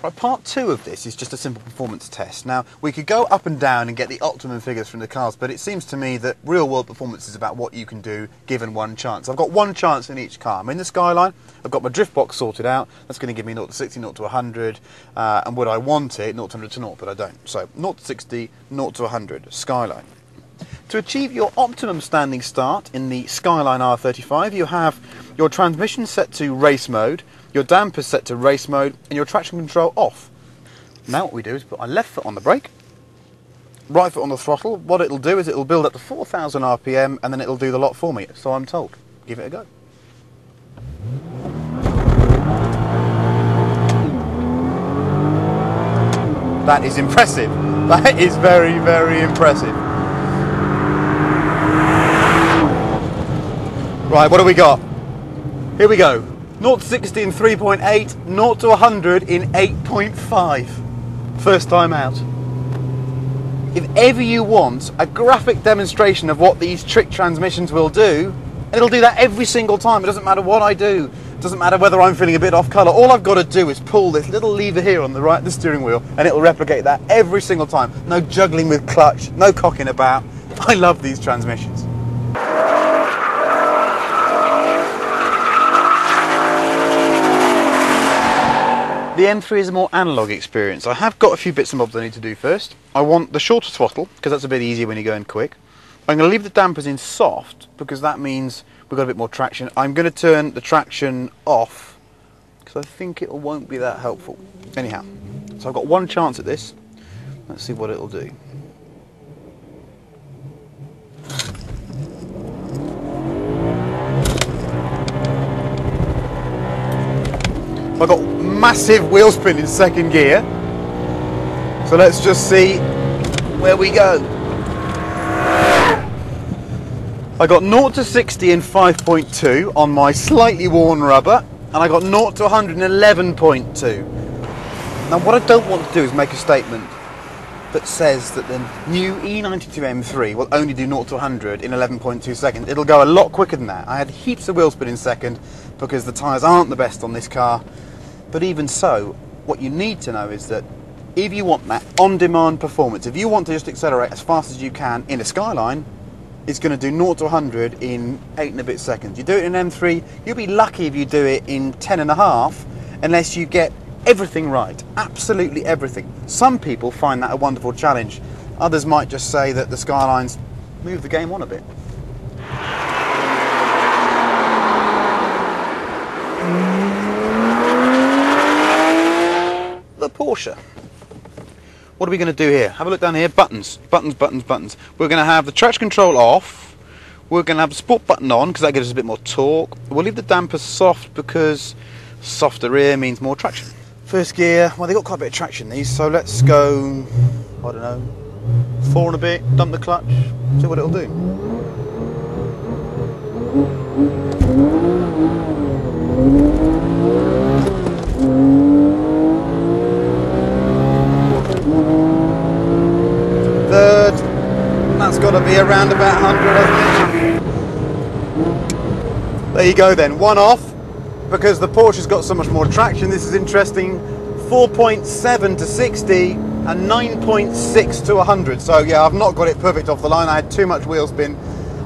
Right, part 2 of this is just a simple performance test. Now, we could go up and down and get the optimum figures from the cars, but it seems to me that real-world performance is about what you can do given one chance. I've got one chance in each car. I'm in the Skyline, I've got my drift box sorted out, that's going to give me 0 to 60, 0 to 100, and would I want it, 0 to 100 to 0, but I don't. So, 0 to 60, 0 to 100, Skyline. To achieve your optimum standing start in the Skyline R35, you have your transmission set to race mode, your dampers set to race mode, and your traction control off. Now what we do is put our left foot on the brake, right foot on the throttle. What it'll do is it'll build up to 4,000 RPM and then it'll do the lot for me, so I'm told. Give it a go. That is impressive. That is very, very impressive. Right, what do we got? Here we go. 0 to 60 in 3.8, 0 to 100 in 8.5. First time out. If ever you want a graphic demonstration of what these trick transmissions will do, it'll do that every single time. It doesn't matter what I do. It doesn't matter whether I'm feeling a bit off colour. All I've got to do is pull this little lever here on the right of the steering wheel and it'll replicate that every single time. No juggling with clutch, no cocking about. I love these transmissions. The M3 is a more analogue experience. I have got a few bits and bobs I need to do first. I want the shorter throttle, because that's a bit easier when you're going quick. I'm going to leave the dampers in soft, because that means we've got a bit more traction. I'm going to turn the traction off, because I think it won't be that helpful. Anyhow, so I've got one chance at this. Let's see what it'll do. I've got massive wheel spin in second gear, so let's just see where we go. I got 0 to 60 in 5.2 on my slightly worn rubber, and I got 0 to 100 in 11.2. Now what I don't want to do is make a statement that says that the new E92 M3 will only do 0 to 100 in 11.2 seconds. It'll go a lot quicker than that. I had heaps of wheel spin in second because the tyres aren't the best on this car. But even so, what you need to know is that if you want that on-demand performance, if you want to just accelerate as fast as you can in a Skyline, it's going to do 0 to 100 in 8 and a bit seconds. You do it in M3, you'll be lucky if you do it in 10 and a half, unless you get everything right, absolutely everything. Some people find that a wonderful challenge. Others might just say that the Skylines move the game on a bit. The Porche. What are we going to do here? Have a look down here. Buttons, buttons, buttons, buttons. We're going to have the traction control off. We're going to have the sport button on because that gives us a bit more torque. We'll leave the dampers soft because softer rear means more traction. First gear, well, they've got quite a bit of traction these, so let's go, I don't know, 4 and a bit, dump the clutch, see what it'll do. Third, that's got to be around about 100, hasn't it? There you go then, one off, because the Porsche's got so much more traction. This is interesting. 4.7 to 60 and 9.6 to 100. So yeah, I've not got it perfect off the line. I had too much wheel spin.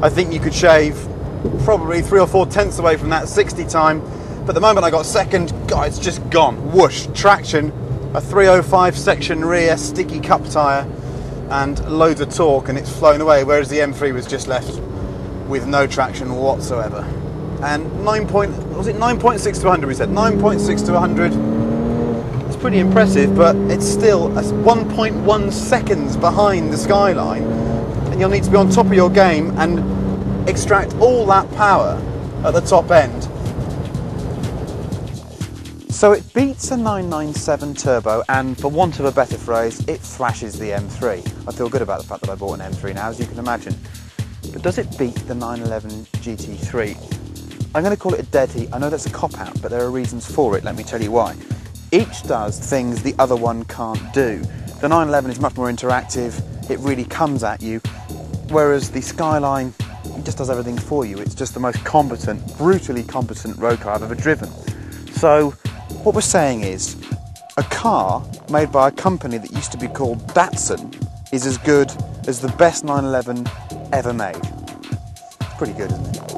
I think you could shave probably 3 or 4 tenths away from that 60 time. But the moment I got second, God, it's just gone. Whoosh, traction, a 305 section rear, sticky cup tyre, and loads of torque, and it's flown away, whereas the M3 was just left with no traction whatsoever. And 9.6 to 100 we said? 9.6 to 100. It's pretty impressive, but it's still 1.1 seconds behind the Skyline, and you'll need to be on top of your game and extract all that power at the top end. So it beats a 997 turbo, and for want of a better phrase, it thrashes the M3. I feel good about the fact that I bought an M3 now, as you can imagine. But does it beat the 911 GT3? I'm going to call it a dead heat. I know that's a cop-out, but there are reasons for it. Let me tell you why. Each does things the other one can't do. The 911 is much more interactive. It really comes at you, whereas the Skyline, it just does everything for you. It's just the most competent, brutally competent road car I've ever driven. So what we're saying is, a car made by a company that used to be called Datsun is as good as the best 911 ever made. It's pretty good, isn't it?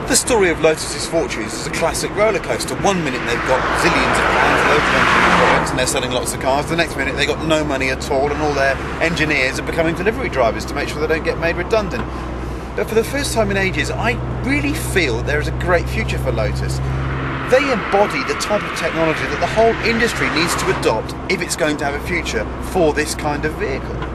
The story of Lotus's fortunes is a classic roller coaster. One minute they've got zillions of pounds, loads of engineering products, and they're selling lots of cars. The next minute they've got no money at all, and all their engineers are becoming delivery drivers to make sure they don't get made redundant. But for the first time in ages, I really feel that there is a great future for Lotus. They embody the type of technology that the whole industry needs to adopt if it's going to have a future for this kind of vehicle.